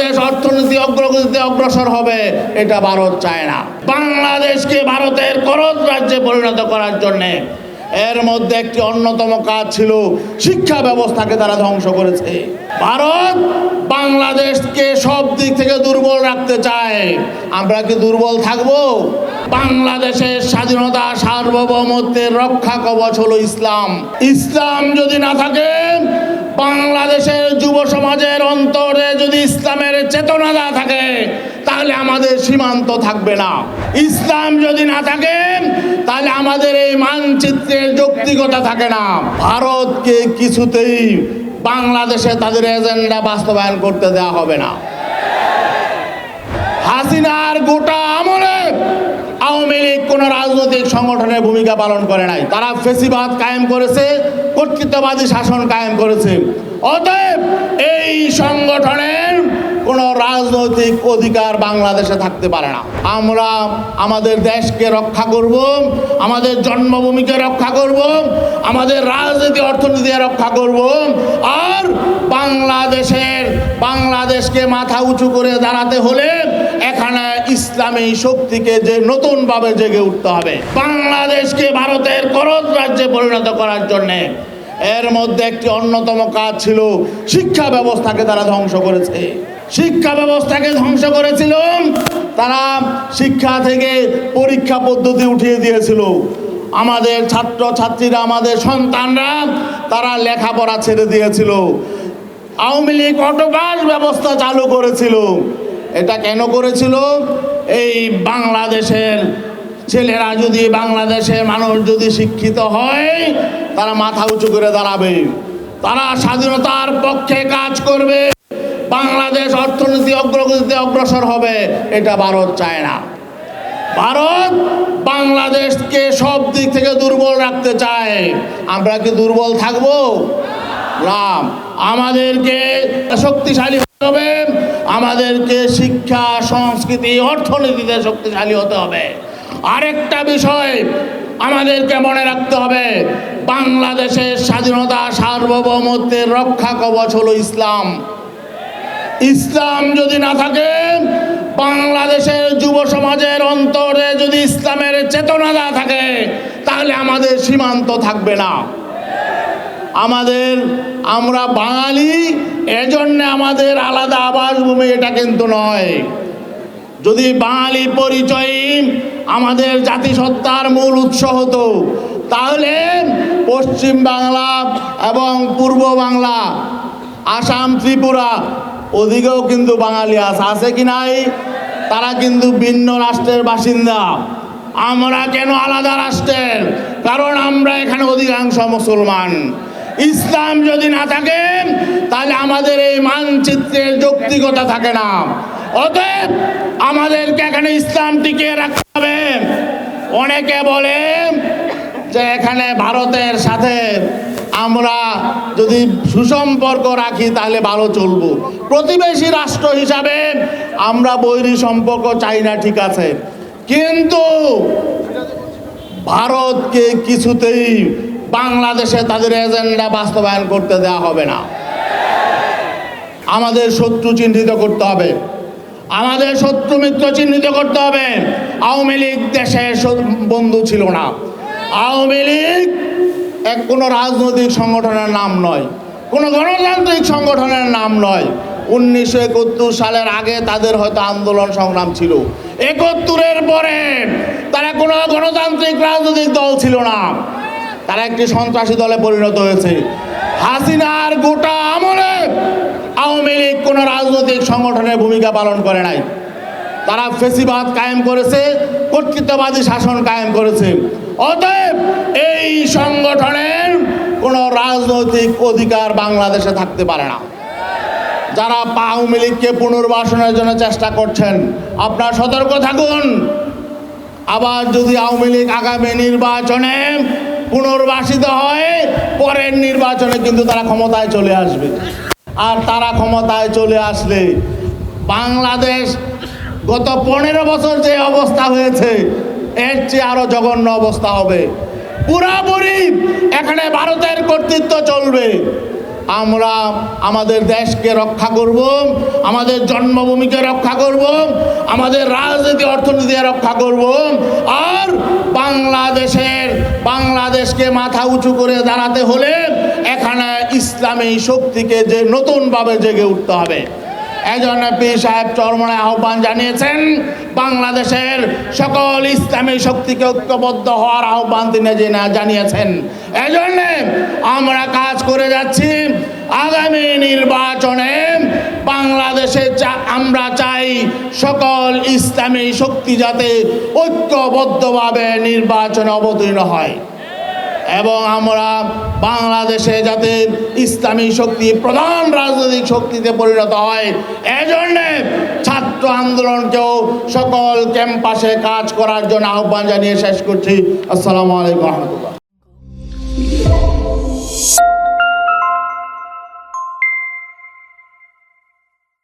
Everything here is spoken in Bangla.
বাংলাদেশ অর্থনীতি অগ্রগতিতে অগ্রসর হবে, এটা ভারত চায় না। বাংলাদেশকে ভারতের করদ রাজ্যে পরিণত করার জন্যে এর মধ্যে একটি অন্যতম কাজ ছিল শিক্ষা ব্যবস্থাকে তারা ধ্বংস করেছে। ভারত বাংলাদেশকে সব দিক থেকে দুর্বল রাখতে চায়। আমরা কি দুর্বল থাকব? বাংলাদেশের স্বাধীনতা সার্বভৌমত্বের রক্ষা কবচ হলো ইসলাম। ইসলাম যদি না থাকে, বাংলাদেশের যুব সমাজের অন্তরে যদি ইসলামের চেতনা না থাকে, তাহলে আমাদের সীমান্ত থাকবে না। ইসলাম যদি না থাকে, তাহলে আমাদের এই মানচিত্রের যৌক্তিকতা থাকে না। ভারতকে কিছুতেই বাংলাদেশে তাদের এজেন্ডা বাস্তবায়ন করতে দেওয়া হবে না। হাসিনার গোটা আমলে আওয়ামী লীগ কোন রাজনৈতিক সংগঠনের ভূমিকা পালন করে নাই। তারা ফ্যাসিবাদ কায়েম করেছে, কর্তৃত্ববাদী শাসন কায়েম করেছে। অতএব এই সংগঠনের কোন রাজনৈতিক অধিকার বাংলাদেশে থাকতে পারে না। আমরা আমাদের দেশকে রক্ষা করব, আমাদের জন্মভূমিকে রক্ষা করব, আমাদের রাজনীতি অর্থনীতি রক্ষা করব, আর বাংলাদেশকে মাথা উঁচু করে দাঁড়াতে হলে এখানে ইসলামী শক্তিকে যে নতুনভাবে জেগে উঠতে হবে। বাংলাদেশকে ভারতের করদ রাজ্যে পরিণত করার জন্যে এর মধ্যে একটি অন্যতম কাজ ছিল শিক্ষা ব্যবস্থাকে তারা ধ্বংস করেছে। শিক্ষা ব্যবস্থাকে ধ্বংস করেছিল তারা। শিক্ষা থেকে পরীক্ষা পদ্ধতি উঠিয়ে দিয়েছিল। আমাদের ছাত্র ছাত্রীরা, আমাদের সন্তানরা তারা লেখাপড়া ছেড়ে দিয়েছিল। আওয়ামী লীগ অটোপাস ব্যবস্থা চালু করেছিল। এটা কেন করেছিল? এই বাংলাদেশের ছেলেরা যদি, বাংলাদেশের মানুষ যদি শিক্ষিত হয়, তারা মাথা উঁচু করে দাঁড়াবে, তারা স্বাধীনতার পক্ষে কাজ করবে, বাংলাদেশ অর্থনীতি অগ্রগতিতে অগ্রসর হবে। এটা ভারত চায় না। ভারত বাংলাদেশকে সব দিক থেকে দুর্বল রাখতে চায়। আমরা কি দুর্বল থাকব? না, আমাদেরকে শক্তিশালী হতে হবে। আমাদেরকে শিক্ষা, সংস্কৃতি, অর্থনীতিতে শক্তিশালী হতে হবে। আরেকটা বিষয় আমাদেরকে মনে রাখতে হবে, বাংলাদেশের স্বাধীনতা সার্বভৌমত্বের রক্ষা কবচ হলো ইসলাম। ইসলাম যদি না থাকে, বাংলাদেশের যুব সমাজের অন্তরে যদি ইসলামের চেতনা না থাকে, তাহলে আমাদের সীমান্ত থাকবে না। আমরা বাঙালি, এজন্য আমাদের আলাদা আবাসভূমি, এটা কিন্তু নয়। যদি বাঙালি পরিচয় আমাদের জাতিসত্তার মূল উৎস হতো, তাহলে পশ্চিম বাংলা এবং পূর্ব বাংলা, আসাম, ত্রিপুরা, ওদিকেও কিন্তু বাঙালি আছে কি নাই? তারা কিন্তু ভিন্ন রাষ্ট্রের বাসিন্দা। আমরা কেন আলাদা রাষ্ট্রের? কারণ আমরা এখানে অধিকাংশ মুসলমান। ইসলাম যদি না থাকে, তাহলে আমাদের এই মানচিত্রের যৌক্তিকতা থাকে না। অতএব আমাদেরকে এখানে ইসলাম টিকিয়ে রাখতে হবে। অনেকে বলে যে এখানে ভারতের সাথে আমরা যদি সুসম্পর্ক রাখি তাহলে ভালো চলবো। প্রতিবেশী রাষ্ট্র হিসাবে আমরা বৈরী সম্পর্ক চাই না, ঠিক আছে, কিন্তু ভারতকে কিছুতেই বাংলাদেশে তাদের এজেন্ডা বাস্তবায়ন করতে দেওয়া হবে না। আমাদের শত্রু চিহ্নিত করতে হবে, আমাদের শত্রু মিত্র চিহ্নিত করতে হবে। আওয়ামী লীগ দেশের বন্ধু ছিল না। আওয়ামী লীগ কোনো রাজনৈতিক সংগঠনের নাম নয়, কোনো গণতান্ত্রিক সংগঠনের নাম নয়। 1971 সালের আগে তাদের হয়তো আন্দোলন সংগ্রাম ছিল। 71-এর পরে তারা কোনো গণতান্ত্রিক রাজনৈতিক দল ছিল না, তারা একটি সন্ত্রাসী দলে পরিণত হয়েছে। হাসিনার গোটা আমলে আওয়ামী লীগ কোনো রাজনৈতিক সংগঠনের ভূমিকা পালন করে নাই। তারা ফ্যাসিবাদ কায়েম করেছে, কর্তৃত্ববাদী শাসন কায়েম করেছে। অতএব এই সংগঠনের কোনো রাজনৈতিক অধিকার বাংলাদেশে থাকতে পারে না। যারা আওয়ামী লীগকে পুনর্বাসনের জন্য চেষ্টা করছেন, আপনারা সতর্ক থাকুন। আবার যদি আওয়ামী লীগ আগামী নির্বাচনে পুনর্বাসিত হয়, পরের নির্বাচনে কিন্তু তারা ক্ষমতায় চলে আসবে। আর তারা ক্ষমতায় চলে আসলে বাংলাদেশ গত 15 বছর যে অবস্থা হয়েছে, এর চেয়ে আরো জঘন্য অবস্থা হবে। পুরাপুরি এখানে ভারতের কর্তৃত্ব চলবে। আমরা আমাদের দেশকে রক্ষা করব, আমাদের জন্মভূমিকে রক্ষা করব, আমাদের রাজনীতি অর্থনীতি রক্ষা করব, আর বাংলাদেশকে মাথা উঁচু করে দাঁড়াতে হলে এখানে ইসলামী শক্তিকে যে নতুনভাবে জেগে উঠতে হবে। এজন্য পীর সাহেব চরমনে আহ্বান জানিয়েছেন, বাংলাদেশের সকল ইসলামী শক্তিকে ঐক্যবদ্ধ হওয়ার আহ্বান তিনি জানিয়েছেন। এজন্য আমরা কাজ করে যাচ্ছি। আগামী নির্বাচনে বাংলাদেশে আমরা চাই সকল ইসলামী শক্তি যাতে ঐক্যবদ্ধভাবে নির্বাচনে অবতীর্ণ হয় এবং আমরা বাংলাদেশে যাতে ইসলামী শক্তি প্রধান রাজনৈতিক শক্তিতে পরিণত হয়, এজন্যে ছাত্র আন্দোলনকেও সকল ক্যাম্পাসে কাজ করার জন্য আহ্বান জানিয়ে শেষ করছি। আসসালামু আলাইকুম রহমতুল্লাহ।